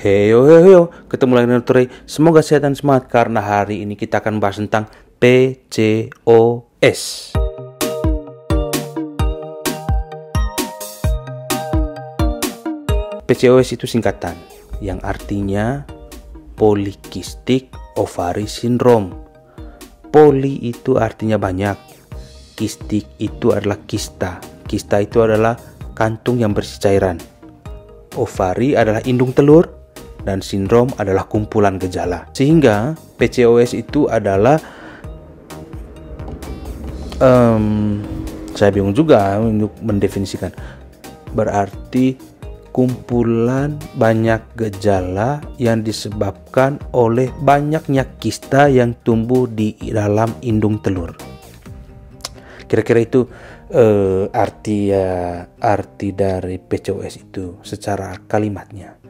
Heyo heyo heyo, ketemu lagi dengan Ture. Semoga sehat dan semangat karena hari ini kita akan bahas tentang PCOS. PCOS itu singkatan yang artinya Polycystic Ovary Syndrome. Poly itu artinya banyak, kistik itu adalah kista. Kista itu adalah kantung yang berisi cairan. Ovari adalah indung telur, dan sindrom adalah kumpulan gejala. Sehingga PCOS itu adalah saya bingung juga untuk mendefinisikan. Berarti kumpulan banyak gejala yang disebabkan oleh banyaknya kista yang tumbuh di dalam indung telur. Kira-kira itu arti dari PCOS itu secara kalimatnya.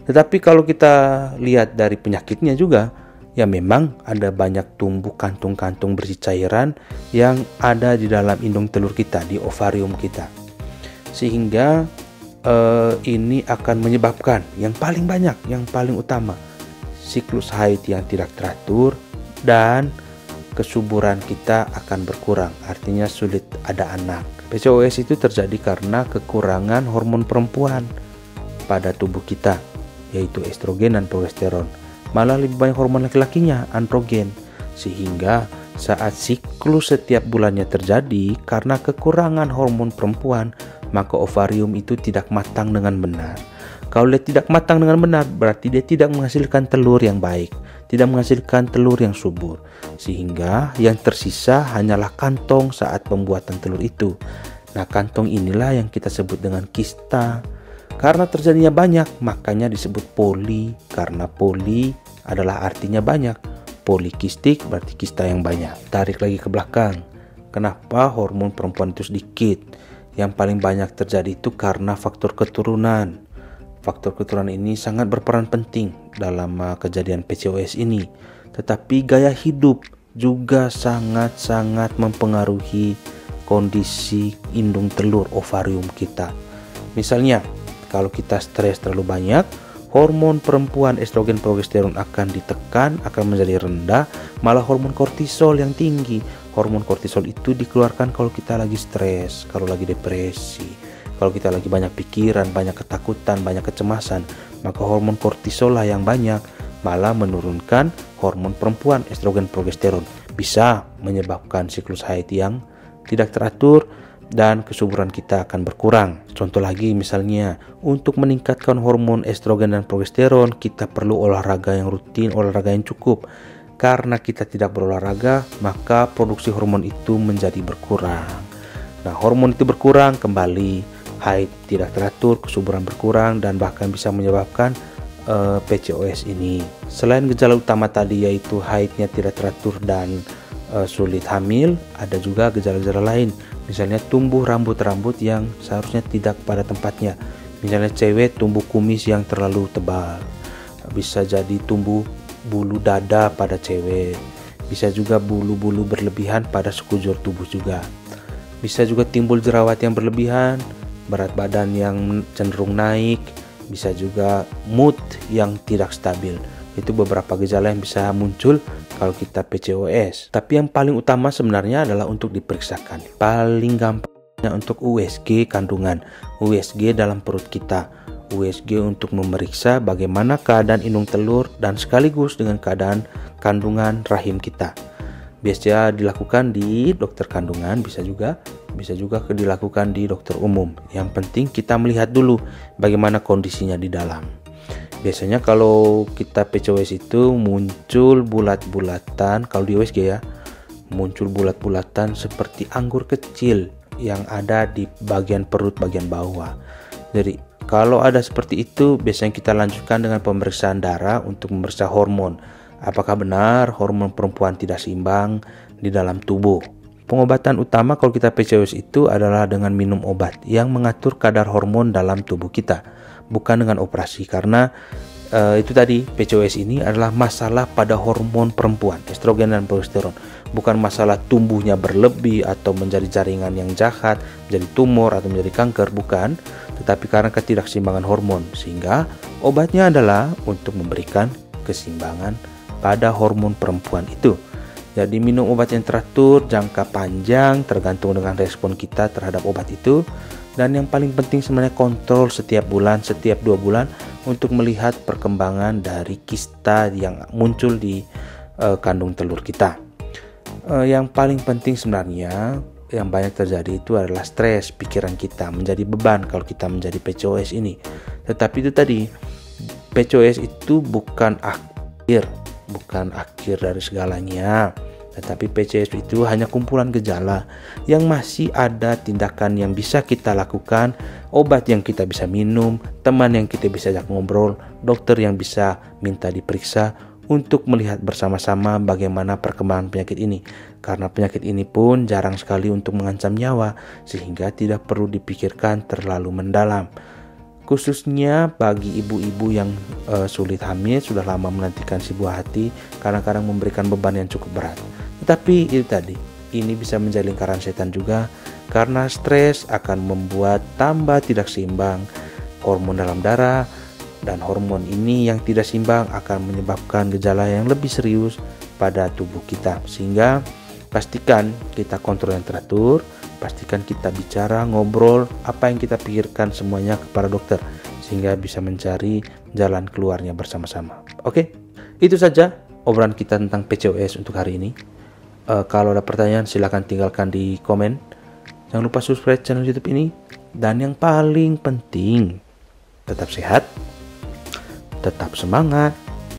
Tetapi kalau kita lihat dari penyakitnya juga, ya memang ada banyak tumbuh kantung-kantung berisi cairan yang ada di dalam indung telur kita, di ovarium kita. Sehingga ini akan menyebabkan yang paling banyak, yang paling utama, siklus haid yang tidak teratur dan kesuburan kita akan berkurang, artinya sulit ada anak. PCOS itu terjadi karena kekurangan hormon perempuan pada tubuh kita, yaitu estrogen dan progesteron. Malah lebih banyak hormon laki-lakinya, androgen. Sehingga saat siklus setiap bulannya terjadi karena kekurangan hormon perempuan, maka ovarium itu tidak matang dengan benar. Kalau dia tidak matang dengan benar, berarti dia tidak menghasilkan telur yang baik, tidak menghasilkan telur yang subur. Sehingga yang tersisa hanyalah kantong saat pembuatan telur itu. Nah, kantong inilah yang kita sebut dengan kista. Karena terjadinya banyak, makanya disebut poli. Karena poli adalah artinya banyak. Polikistik berarti kista yang banyak. Tarik lagi ke belakang. Kenapa hormon perempuan itu sedikit? Yang paling banyak terjadi itu karena faktor keturunan. Faktor keturunan ini sangat berperan penting dalam kejadian PCOS ini. Tetapi gaya hidup juga sangat-sangat mempengaruhi kondisi indung telur ovarium kita. Misalnya, kalau kita stres terlalu banyak, hormon perempuan estrogen progesteron akan ditekan, akan menjadi rendah, malah hormon kortisol yang tinggi. Hormon kortisol itu dikeluarkan kalau kita lagi stres, kalau lagi depresi, kalau kita lagi banyak pikiran, banyak ketakutan, banyak kecemasan, maka hormon kortisol lah yang banyak, malah menurunkan hormon perempuan estrogen progesteron. Bisa menyebabkan siklus haid yang tidak teratur dan kesuburan kita akan berkurang. Contoh lagi misalnya, untuk meningkatkan hormon estrogen dan progesteron, kita perlu olahraga yang rutin, olahraga yang cukup. Karena kita tidak berolahraga, maka produksi hormon itu menjadi berkurang. Nah, hormon itu berkurang kembali, haid tidak teratur, kesuburan berkurang, dan bahkan bisa menyebabkan PCOS ini. Selain gejala utama tadi yaitu haidnya tidak teratur dan sulit hamil, ada juga gejala-gejala lain. Misalnya tumbuh rambut-rambut yang seharusnya tidak pada tempatnya. Misalnya cewek tumbuh kumis yang terlalu tebal. Bisa jadi tumbuh bulu dada pada cewek. Bisa juga bulu-bulu berlebihan pada sekujur tubuh juga. Bisa juga timbul jerawat yang berlebihan, berat badan yang cenderung naik. Bisa juga mood yang tidak stabil. Itu beberapa gejala yang bisa muncul kalau kita PCOS. Tapi yang paling utama sebenarnya adalah untuk diperiksakan. Paling gampangnya untuk USG kandungan, USG dalam perut kita, USG untuk memeriksa bagaimana keadaan indung telur dan sekaligus dengan keadaan kandungan rahim kita. Biasanya dilakukan di dokter kandungan, bisa juga dilakukan di dokter umum. Yang penting kita melihat dulu bagaimana kondisinya di dalam. Biasanya kalau kita PCOS itu muncul bulat-bulatan, kalau di USG ya, muncul bulat-bulatan seperti anggur kecil yang ada di bagian perut bagian bawah. Jadi kalau ada seperti itu, biasanya kita lanjutkan dengan pemeriksaan darah untuk memeriksa hormon. Apakah benar hormon perempuan tidak seimbang di dalam tubuh. Pengobatan utama kalau kita PCOS itu adalah dengan minum obat yang mengatur kadar hormon dalam tubuh kita, bukan dengan operasi. Karena itu tadi, PCOS ini adalah masalah pada hormon perempuan, estrogen dan progesteron. Bukan masalah tumbuhnya berlebih atau menjadi jaringan yang jahat, menjadi tumor atau menjadi kanker, bukan. tetapi karena ketidakseimbangan hormon, sehingga obatnya adalah untuk memberikan keseimbangan pada hormon perempuan itu. Jadi minum obat yang teratur jangka panjang tergantung dengan respon kita terhadap obat itu. Dan yang paling penting sebenarnya kontrol setiap bulan, setiap 2 bulan untuk melihat perkembangan dari kista yang muncul di kandung telur kita. Yang paling penting sebenarnya yang banyak terjadi itu adalah stres pikiran kita, menjadi beban kalau kita menjadi PCOS ini. Tetapi itu tadi, PCOS itu bukan akhir dari segalanya. Tetapi PCOS itu hanya kumpulan gejala yang masih ada tindakan yang bisa kita lakukan, obat yang kita bisa minum, teman yang kita bisa ajak ngobrol, dokter yang bisa minta diperiksa untuk melihat bersama-sama bagaimana perkembangan penyakit ini. Karena penyakit ini pun jarang sekali untuk mengancam nyawa, sehingga tidak perlu dipikirkan terlalu mendalam. Khususnya bagi ibu-ibu yang sulit hamil, sudah lama menantikan si buah hati, kadang-kadang memberikan beban yang cukup berat. Tetapi itu tadi, ini bisa menjadi lingkaran setan juga, karena stres akan membuat tambah tidak seimbang hormon dalam darah, dan hormon ini yang tidak seimbang akan menyebabkan gejala yang lebih serius pada tubuh kita. Sehingga pastikan kita kontrol yang teratur, pastikan kita bicara, ngobrol, apa yang kita pikirkan semuanya kepada dokter, sehingga bisa mencari jalan keluarnya bersama-sama. Oke, itu saja obrolan kita tentang PCOS untuk hari ini. Kalau ada pertanyaan silahkan tinggalkan di komen. Jangan lupa subscribe channel YouTube ini. Dan yang paling penting, tetap sehat, tetap semangat,